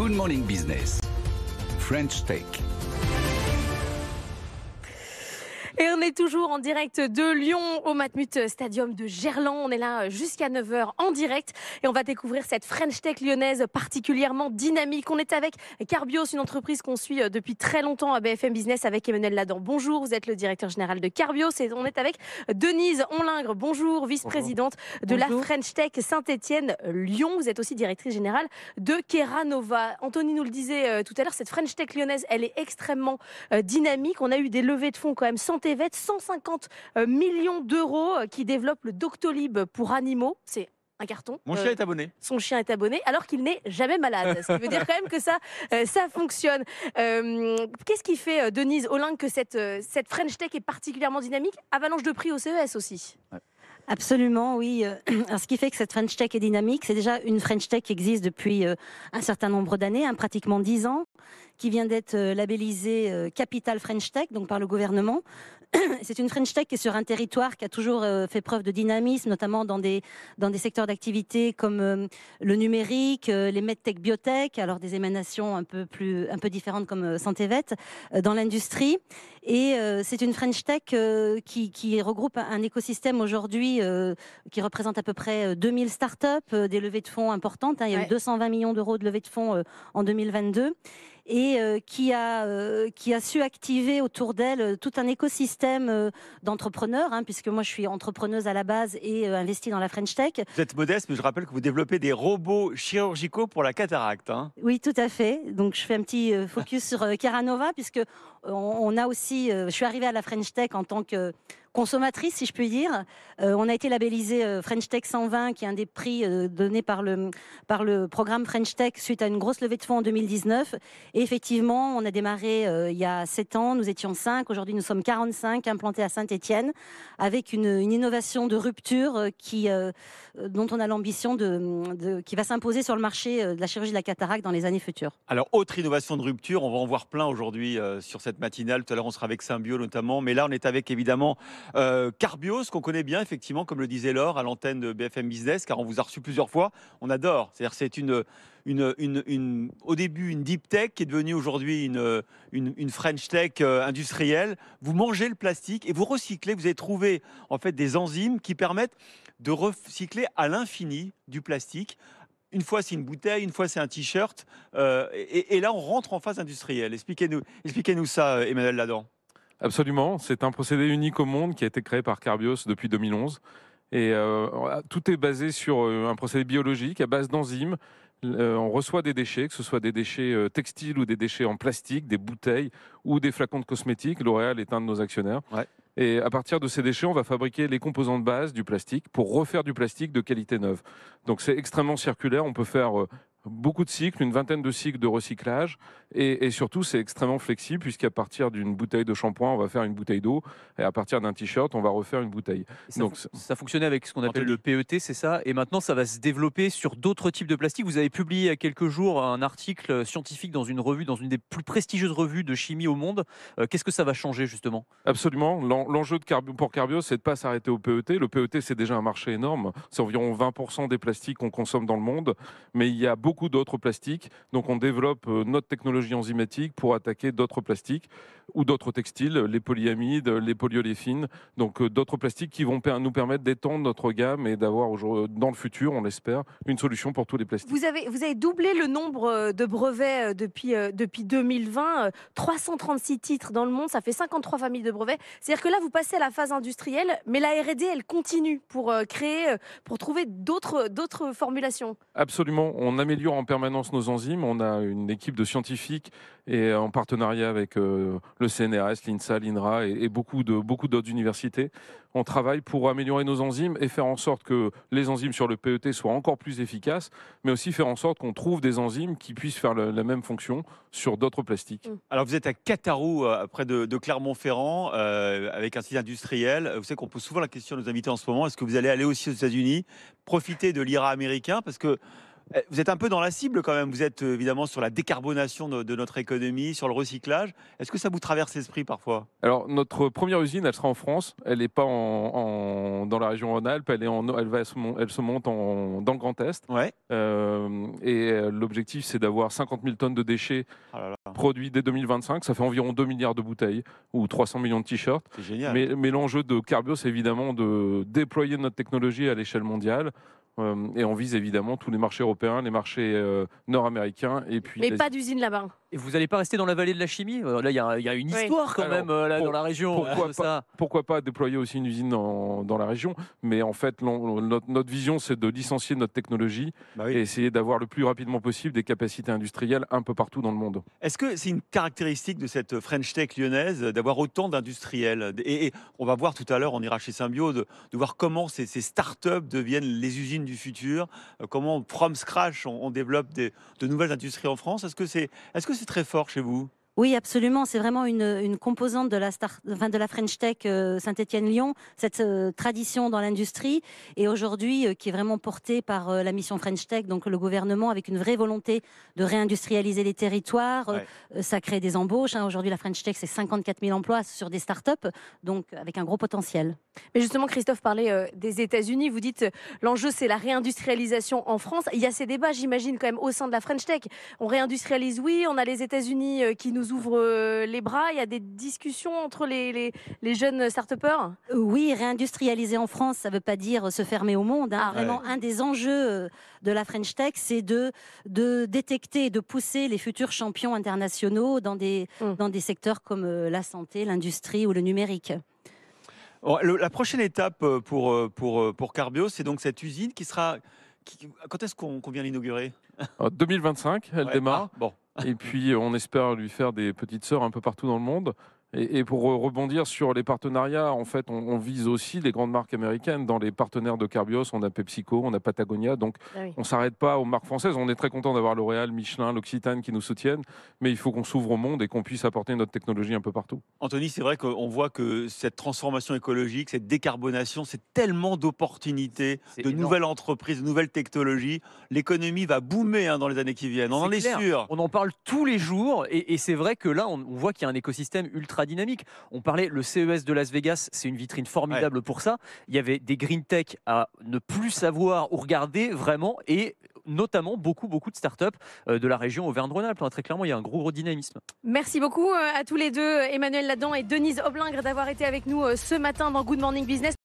Good Morning Business. French Tech. Et on est toujours en direct de Lyon au Matmut Stadium de Gerland. On est là jusqu'à 9 h en direct et on va découvrir cette French Tech lyonnaise particulièrement dynamique. On est avec Carbios, une entreprise qu'on suit depuis très longtemps à BFM Business avec Emmanuel Ladan. Bonjour, vous êtes le directeur général de Carbios et on est avec Denise Onlingre. Bonjour, vice-présidente de la French Tech Saint-Étienne-Lyon. Vous êtes aussi directrice générale de Keranova. Anthony nous le disait tout à l'heure, cette French Tech lyonnaise, elle est extrêmement dynamique. On a eu des levées de fonds quand même santé 150 millions d'euros qui développe le Doctolib pour animaux. C'est un carton. Mon chien est abonné. Son chien est abonné alors qu'il n'est jamais malade. Ce qui veut dire quand même que ça fonctionne. Qu'est-ce qui fait, Denise Onlingre, que cette French Tech est particulièrement dynamique? Avalanche de prix au CES aussi. Ouais. Absolument, oui. Alors, ce qui fait que cette French Tech est dynamique, c'est déjà une French Tech qui existe depuis un certain nombre d'années, pratiquement 10 ans, qui vient d'être labellisée Capital French Tech, donc par le gouvernement. C'est une French Tech qui est sur un territoire qui a toujours fait preuve de dynamisme, notamment dans des secteurs d'activité comme le numérique, les medtech, biotech, alors des émanations un peu différentes comme Santévet, dans l'industrie. Et c'est une French Tech qui regroupe un écosystème aujourd'hui qui représente à peu près 2000 startups, des levées de fonds importantes. Il y a eu 220 millions d'euros de levées de fonds en 2022. Et qui a su activer autour d'elle tout un écosystème d'entrepreneurs, puisque moi je suis entrepreneuse à la base et investie dans la French Tech. Vous êtes modeste, mais je rappelle que vous développez des robots chirurgicaux pour la cataracte. Oui, tout à fait. Donc je fais un petit focus sur Keranova, puisque on a aussi, je suis arrivée à la French Tech en tant que consommatrice, si je puis dire. On a été labellisé French Tech 120, qui est un des prix donnés par le programme French Tech suite à une grosse levée de fonds en 2019. Et effectivement, on a démarré il y a 7 ans, nous étions 5, aujourd'hui nous sommes 45, implantés à Saint-Étienne, avec une innovation de rupture dont on a l'ambition qui va s'imposer sur le marché de la chirurgie de la cataracte dans les années futures. Alors, autre innovation de rupture, on va en voir plein aujourd'hui sur cette matinale. Tout à l'heure, on sera avec Symbio notamment, mais là, on est avec évidemment Carbios, qu'on connaît bien, effectivement, comme le disait Laure, à l'antenne de BFM Business, car on vous a reçu plusieurs fois. On adore. C'est-à-dire, c'est au début une deep tech qui est devenue aujourd'hui une French tech industrielle. Vous mangez le plastique et vous recyclez. Vous avez trouvé en fait des enzymes qui permettent de recycler à l'infini du plastique. Une fois c'est une bouteille, une fois c'est un t-shirt, et là on rentre en phase industrielle. Expliquez-nous ça, Emmanuel Ladan. Absolument, c'est un procédé unique au monde qui a été créé par Carbios depuis 2011. Et tout est basé sur un procédé biologique à base d'enzymes. On reçoit des déchets, que ce soit des déchets textiles ou des déchets en plastique, des bouteilles ou des flacons de cosmétiques. L'Oréal est un de nos actionnaires. Ouais. Et à partir de ces déchets, on va fabriquer les composants de base du plastique pour refaire du plastique de qualité neuve. Donc c'est extrêmement circulaire. On peut faire beaucoup de cycles, une vingtaine de cycles de recyclage, et surtout c'est extrêmement flexible, puisqu'à partir d'une bouteille de shampoing on va faire une bouteille d'eau, et à partir d'un t-shirt on va refaire une bouteille. Ça fonctionnait avec ce qu'on appelle le PET, c'est ça, et maintenant ça va se développer sur d'autres types de plastiques. Vous avez publié il y a quelques jours un article scientifique dans une revue, dans une des plus prestigieuses revues de chimie au monde. Qu'est-ce que ça va changer justement? Absolument, l'enjeu pour Carbios, c'est de ne pas s'arrêter au PET. Le PET, c'est déjà un marché énorme, c'est environ 20% des plastiques qu'on consomme dans le monde, mais il y a beaucoup d'autres plastiques. Donc on développe notre technologie enzymatique pour attaquer d'autres plastiques ou d'autres textiles, les polyamides, les polyoléfines, donc d'autres plastiques qui vont nous permettre d'étendre notre gamme et d'avoir dans le futur, on l'espère, une solution pour tous les plastiques. Vous avez doublé le nombre de brevets depuis 2020, 336 titres dans le monde, ça fait 53 familles de brevets. C'est-à-dire que là, vous passez à la phase industrielle, mais la R&D, elle continue pour pour trouver d'autres formulations. Absolument, on améliore en permanence nos enzymes. On a une équipe de scientifiques et en partenariat avec le CNRS, l'INSA, l'INRA et beaucoup d'autres universités. On travaille pour améliorer nos enzymes et faire en sorte que les enzymes sur le PET soient encore plus efficaces, mais aussi faire en sorte qu'on trouve des enzymes qui puissent faire la même fonction sur d'autres plastiques. Alors vous êtes à Catarou, près de Clermont-Ferrand, avec un site industriel. Vous savez qu'on pose souvent la question à nos invités en ce moment, est-ce que vous allez aller aussi aux États-Unis, profiter de l'IRA américain, parce que Vous êtes un peu dans la cible quand même. Vous êtes évidemment sur la décarbonation de notre économie, sur le recyclage. Est-ce que ça vous traverse l'esprit parfois? Alors, notre première usine, elle sera en France. Elle n'est pas dans la région Rhône-Alpes. Elle se monte dans le Grand Est. Ouais. L'objectif, c'est d'avoir 50 000 tonnes de déchets Oh là là, produits dès 2025. Ça fait environ 2 milliards de bouteilles ou 300 millions de t-shirts. c'est génial. Mais l'enjeu de Carbios, c'est évidemment de déployer notre technologie à l'échelle mondiale. Et on vise évidemment tous les marchés européens, les marchés nord-américains. Et puis Mais pas d'usine là-bas. Et vous n'allez pas rester dans la vallée de la chimie? Là, il y a une Oui. histoire quand Alors, même là, dans la région. Pourquoi pas déployer aussi une usine dans la région? Mais en fait, notre vision, c'est de licencier notre technologie Bah oui. et essayer d'avoir le plus rapidement possible des capacités industrielles un peu partout dans le monde. Est-ce que c'est une caractéristique de cette French Tech lyonnaise d'avoir autant d'industriels et on va voir tout à l'heure, on ira chez Symbio, de voir comment ces startups deviennent les usines du futur, comment from scratch on développe de nouvelles industries en France. Est-ce que c'est très fort chez vous? Oui, absolument. C'est vraiment une composante de la French Tech Saint-Étienne-Lyon, cette tradition dans l'industrie, et aujourd'hui qui est vraiment portée par la mission French Tech, donc le gouvernement, avec une vraie volonté de réindustrialiser les territoires. Ouais. Ça crée des embauches. Aujourd'hui, la French Tech, c'est 54 000 emplois sur des startups, donc avec un gros potentiel. Mais justement, Christophe parlait des États-Unis. Vous dites l'enjeu, c'est la réindustrialisation en France. Il y a ces débats, j'imagine, quand même au sein de la French Tech. On réindustrialise, oui. On a les États-Unis qui nous ouvrent les bras. Il y a des discussions entre les jeunes start-upers. Oui, réindustrialiser en France, ça ne veut pas dire se fermer au monde. Ah, Vraiment, un des enjeux de la French Tech, c'est de détecter et de pousser les futurs champions internationaux dans des secteurs comme la santé, l'industrie ou le numérique. La prochaine étape pour Carbios, c'est donc cette usine qui sera. Quand est-ce qu'on vient l'inaugurer? En 2025, elle Ouais. démarre. Ah, bon. Et puis, on espère lui faire des petites sœurs un peu partout dans le monde. Et pour rebondir sur les partenariats, en fait, on vise aussi les grandes marques américaines. Dans les partenaires de Carbios, on a PepsiCo, on a Patagonia. Donc, Ah oui. on ne s'arrête pas aux marques françaises. On est très content d'avoir L'Oréal, Michelin, l'Occitane qui nous soutiennent. Mais il faut qu'on s'ouvre au monde et qu'on puisse apporter notre technologie un peu partout. Anthony, c'est vrai qu'on voit que cette transformation écologique, cette décarbonation, c'est tellement d'opportunités, C'est de énorme. nouvelles entreprises, de nouvelles technologies. L'économie va boomer dans les années qui viennent. On en est clair. sûr. On en parle tous les jours et c'est vrai que là, on voit qu'il y a un écosystème ultra dynamique. On parlait, le CES de Las Vegas, c'est une vitrine formidable pour ça. Il y avait des green tech à ne plus savoir où regarder vraiment et notamment beaucoup de startups de la région Auvergne-Rhône-Alpes. Très clairement, il y a un gros dynamisme. Merci beaucoup à tous les deux, Emmanuel Ladan et Denise Oblingre, d'avoir été avec nous ce matin dans Good Morning Business.